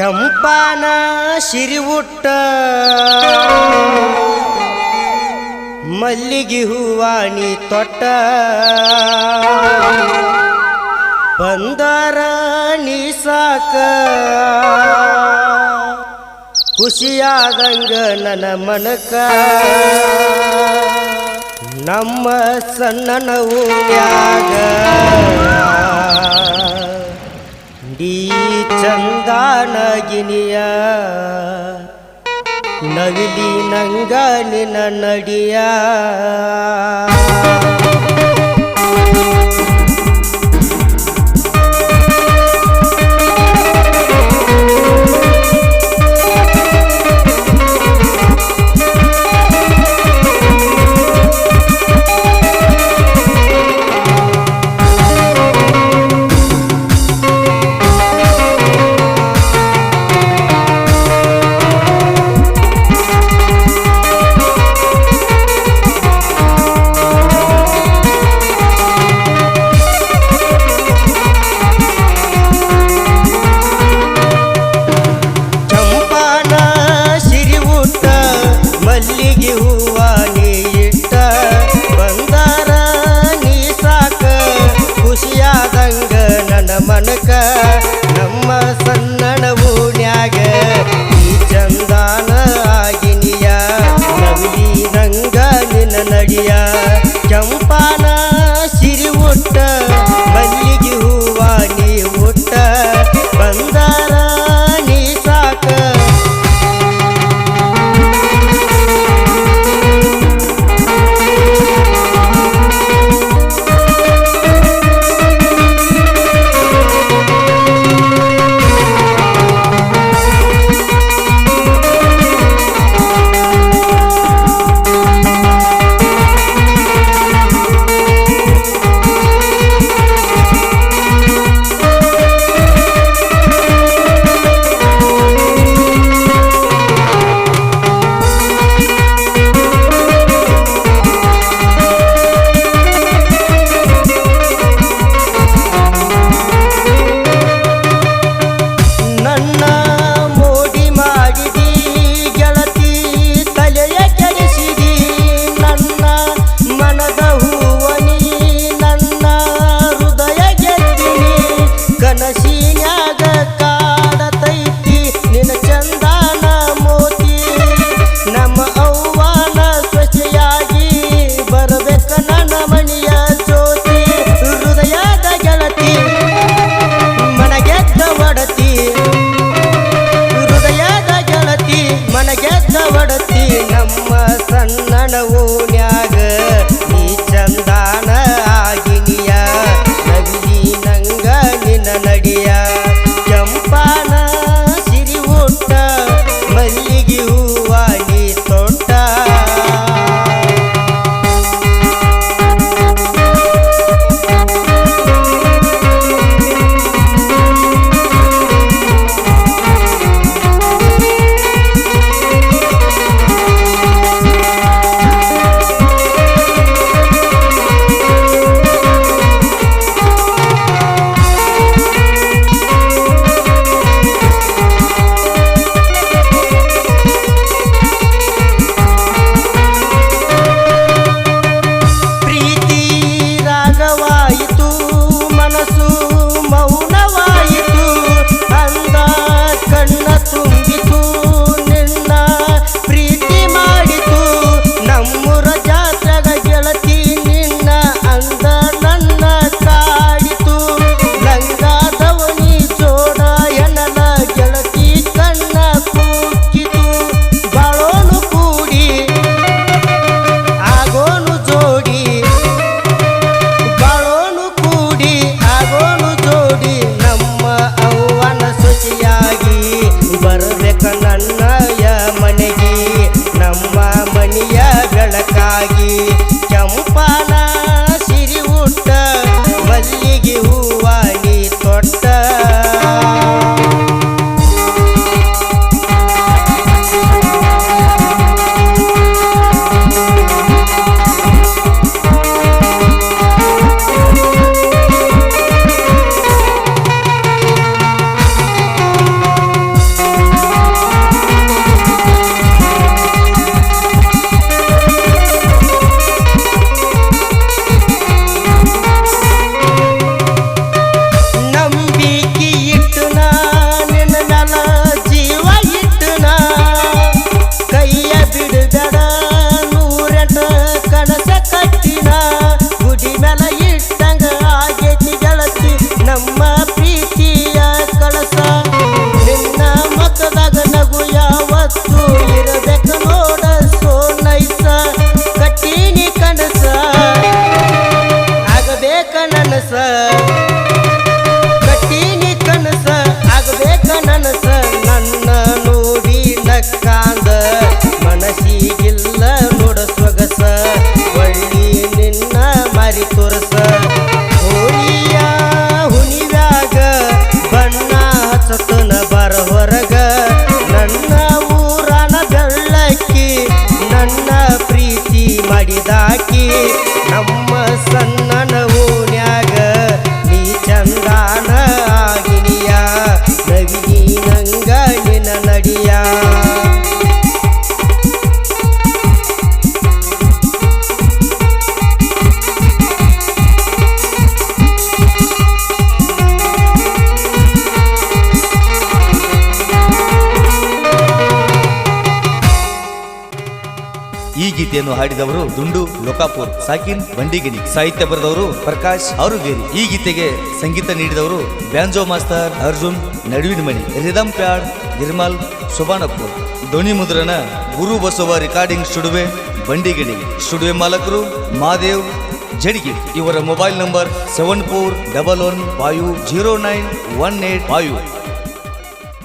ಚಂಪಾನ ಸಿರಿವುಟ್ಟ ಮಲ್ಲಿಗೆ ಹೂವಾಣಿ ತೊಟ್ಟ ಬಂದಾರ ನೀ ಸಾಕ ಖುಷಿಯಾದಂಗ ನನ್ನ ಮನಕ ನಮ್ಮ ಸಣ್ಣನ ಊರ್ಯಾಗ ಡಿ ಚಂದಾನಗಿನಿಯ ನವಿಲಿ ನಂಗ ನಿನ್ನ ನಡಿಯ ಮಲ್ಲಿಗೆ ಹೂವ ನೀ ಇಟ್ಟ ಬಂದಾರ ನೀ ಸಾಕ ಖುಷಿಯಾದಂಗ ನನ್ನ ಮನಕ ನಮ್ಮ ಸಣ್ಣನ ಊನ್ಯಾಗ ಈ ಚಂದಾನ ಆಗಿನಿಯ ನವಿಲಿ ನಂಗ ನಿನ್ನ ನಡಿಯ ಚಂಪಾನ ಸಿರಿ ಉಟ್ಟ ಮಲ್ಲಿಗೆ ಹೂವ ನೀ ಉಟ್ಟ ಬಂದಾರ ನೀ ಸಾಕ ಒಡತಿ ನಮ್ಮ ಸಣ್ಣನ ಊನ್ಯಾಗ ನೀ ಚಂದಾನ ಆಗಿನಿಯ ನವಿಲಿ ನಂಗ ನಿನ್ನ ನಡಿಯ ಚಂಪಾನ ಸಿರಿ ಉಟ್ಟ ಮಲ್ಲಿಗೆ ಹೂವ ನೀ ತೊಟ್ಟ ಈ ಗೀತೆಯನ್ನು ಹಾಡಿದವರು ದುಂಡು ಲೋಕಾಪುರ್, ಸಾಕಿನ್ ಬಂಡಿಗಿಣಿ. ಸಾಹಿತ್ಯ ಬರೆದವರು ಪ್ರಕಾಶ್ ಆರುಗೇರಿ. ಈ ಗೀತೆಗೆ ಸಂಗೀತ ನೀಡಿದವರು banjo master Arjun Naduvinamani, rhythm pad Nirmal Shobhanapur. ಧ್ವನಿ ಮುದ್ರಣ Guru Basava recording studio Bandigini. Studio ಮಾಲಕರು ಮಾದೇವ್ ಜಡಿಗೆ. ಇವರ ಮೊಬೈಲ್ ನಂಬರ್ 7411509185.